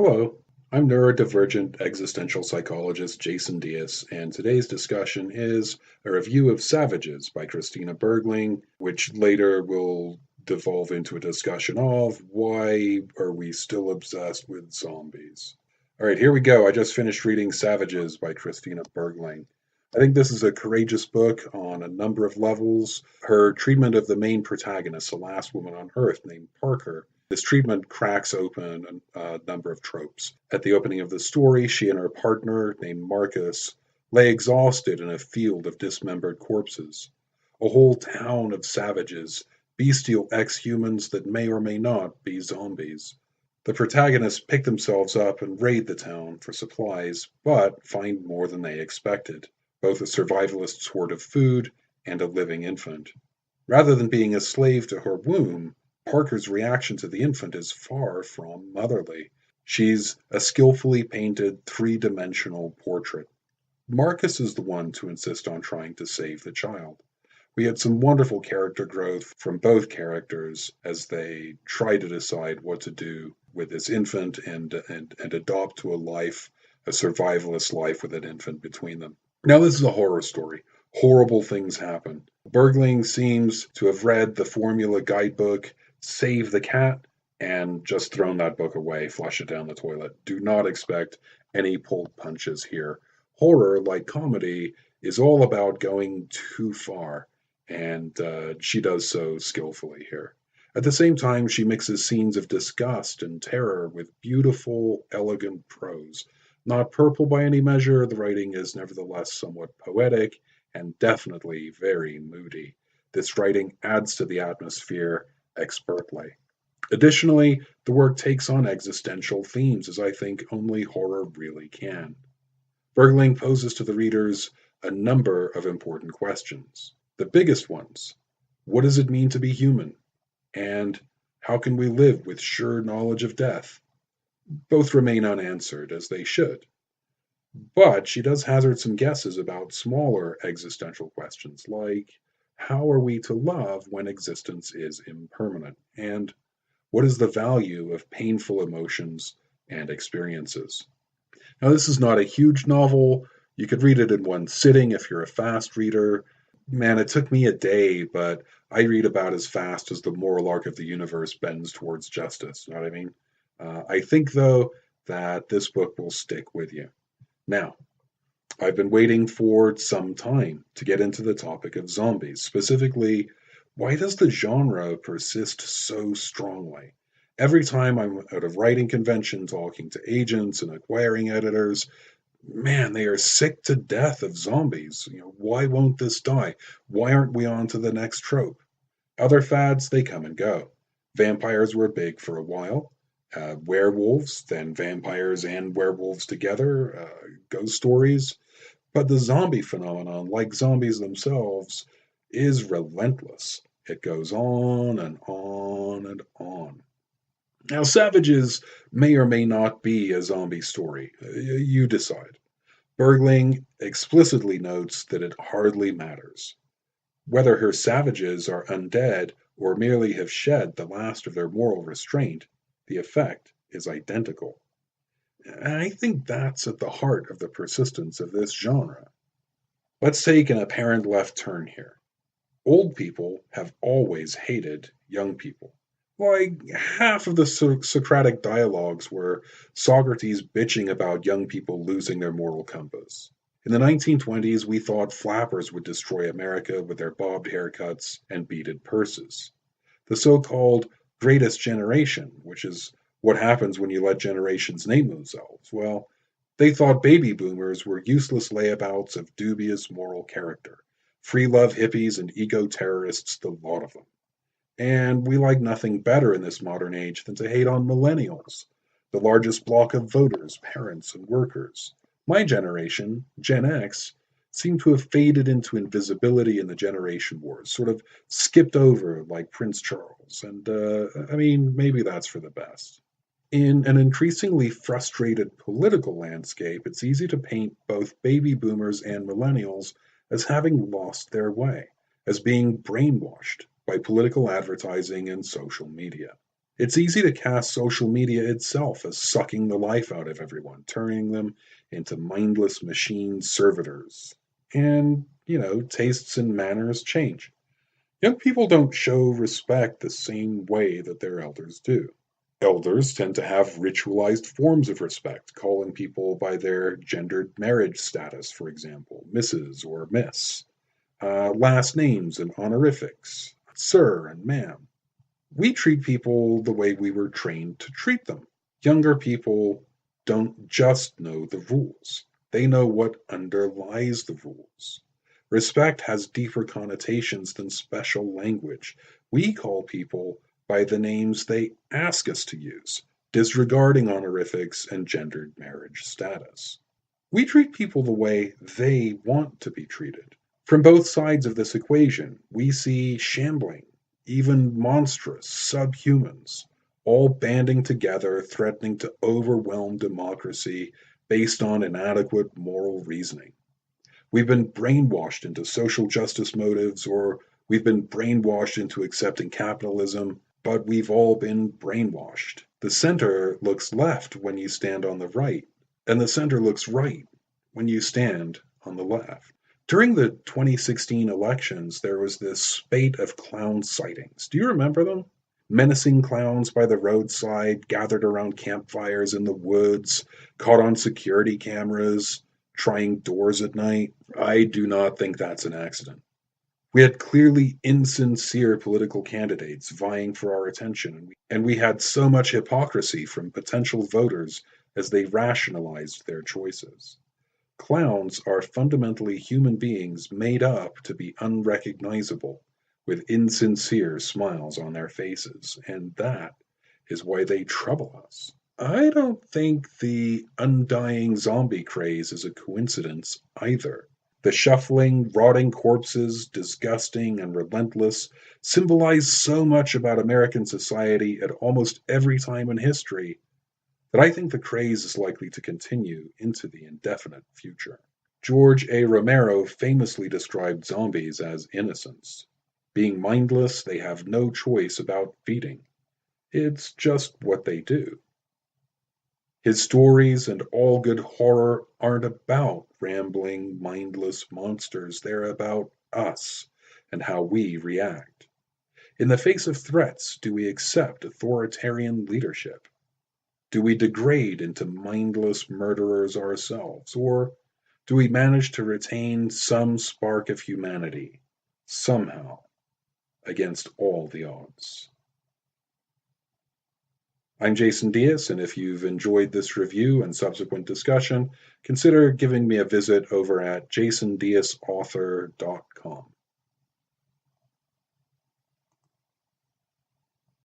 Hello, I'm neurodivergent existential psychologist Jason Diaz, and today's discussion is a review of Savages by Christina Bergling, which later will devolve into a discussion of why are we still obsessed with zombies. All right, here we go. I just finished reading Savages by Christina Bergling. I think this is a courageous book on a number of levels. Her treatment of the main protagonist, the last woman on Earth named Parker, this treatment cracks open a number of tropes. At the opening of the story, she and her partner, named Marcus, lay exhausted in a field of dismembered corpses. A whole town of savages, bestial ex humans that may or may not be zombies. The protagonists pick themselves up and raid the town for supplies, but find more than they expected, both a survivalist's hoard of food and a living infant. Rather than being a slave to her womb, Parker's reaction to the infant is far from motherly. She's a skillfully painted three-dimensional portrait. Marcus is the one to insist on trying to save the child. We had some wonderful character growth from both characters as they try to decide what to do with this infant and adopt to a survivalist life with an infant between them. Now, this is a horror story. Horrible things happen. Bergling seems to have read the formula guidebook, Save the Cat, and just thrown that book away, flush it down the toilet. Do not expect any pulled punches here. Horror, like comedy, is all about going too far, and she does so skillfully here. At the same time, she mixes scenes of disgust and terror with beautiful, elegant prose. Not purple by any measure, the writing is nevertheless somewhat poetic and definitely very moody. This writing adds to the atmosphere expertly. Additionally, the work takes on existential themes as I think only horror really can. Bergling poses to the readers a number of important questions. The biggest ones: what does it mean to be human? And how can we live with sure knowledge of death? Both remain unanswered, as they should. But she does hazard some guesses about smaller existential questions, like how are we to love when existence is impermanent? And what is the value of painful emotions and experiences? Now, this is not a huge novel. You could read it in one sitting if you're a fast reader. Man, it took me a day, but I read about as fast as the moral arc of the universe bends towards justice. You know what I mean? I think, though, that this book will stick with you. Now, I've been waiting for some time to get into the topic of zombies. Specifically, why does the genre persist so strongly? Every time I'm at a writing convention talking to agents and acquiring editors, man, they are sick to death of zombies. Why won't this die? Why aren't we on to the next trope? Other fads, they come and go. Vampires were big for a while. Werewolves, then vampires and werewolves together, ghost stories. But the zombie phenomenon, like zombies themselves, is relentless. It goes on and on and on. Now, Savages may or may not be a zombie story. You decide. Bergling explicitly notes that it hardly matters. Whether her savages are undead or merely have shed the last of their moral restraint, the effect is identical. And I think that's at the heart of the persistence of this genre. Let's take an apparent left turn here. Old people have always hated young people. Like half of the Socratic dialogues were Socrates bitching about young people losing their moral compass. In the 1920s, we thought flappers would destroy America with their bobbed haircuts and beaded purses. The so called greatest generation, which is what happens when you let generations name themselves, well, they thought baby boomers were useless layabouts of dubious moral character, free love hippies and ego terrorists, the lot of them. And we like nothing better in this modern age than to hate on millennials, the largest block of voters, parents, and workers. My generation, Gen X, seemed to have faded into invisibility in the generation wars, sort of skipped over like Prince Charles. And I mean, maybe that's for the best. In an increasingly frustrated political landscape, it's easy to paint both baby boomers and millennials as having lost their way, as being brainwashed by political advertising and social media. It's easy to cast social media itself as sucking the life out of everyone, turning them into mindless machine servitors. And, tastes and manners change. Young people don't show respect the same way that their elders do. Elders tend to have ritualized forms of respect, calling people by their gendered marriage status, for example, Mrs. or Miss, last names and honorifics, sir and ma'am. We treat people the way we were trained to treat them. Younger people don't just know the rules, they know what underlies the rules. Respect has deeper connotations than special language. We call people by the names they ask us to use, disregarding honorifics and gendered marriage status. We treat people the way they want to be treated. From both sides of this equation, we see shambling, even monstrous subhumans, all banding together, threatening to overwhelm democracy based on inadequate moral reasoning. We've been brainwashed into social justice motives, or we've been brainwashed into accepting capitalism, but we've all been brainwashed. The center looks left when you stand on the right, and the center looks right when you stand on the left. During the 2016 elections, there was this spate of clown sightings. Do you remember them? Menacing clowns by the roadside, gathered around campfires in the woods, caught on security cameras, trying doors at night. I do not think that's an accident. We had clearly insincere political candidates vying for our attention, and we had so much hypocrisy from potential voters as they rationalized their choices. Clowns are fundamentally human beings made up to be unrecognizable, with insincere smiles on their faces, and that is why they trouble us. I don't think the undying zombie craze is a coincidence either. The shuffling, rotting corpses, disgusting and relentless, symbolize so much about American society at almost every time in history that I think the craze is likely to continue into the indefinite future. George A. Romero famously described zombies as innocents. Being mindless, they have no choice about feeding. It's just what they do. His stories and all good horror aren't about rambling, mindless monsters. They're about us and how we react. In the face of threats, do we accept authoritarian leadership? Do we degrade into mindless murderers ourselves? Or do we manage to retain some spark of humanity, somehow, against all the odds? I'm Jason Diaz, and if you've enjoyed this review and subsequent discussion, consider giving me a visit over at jasondiazauthor.com.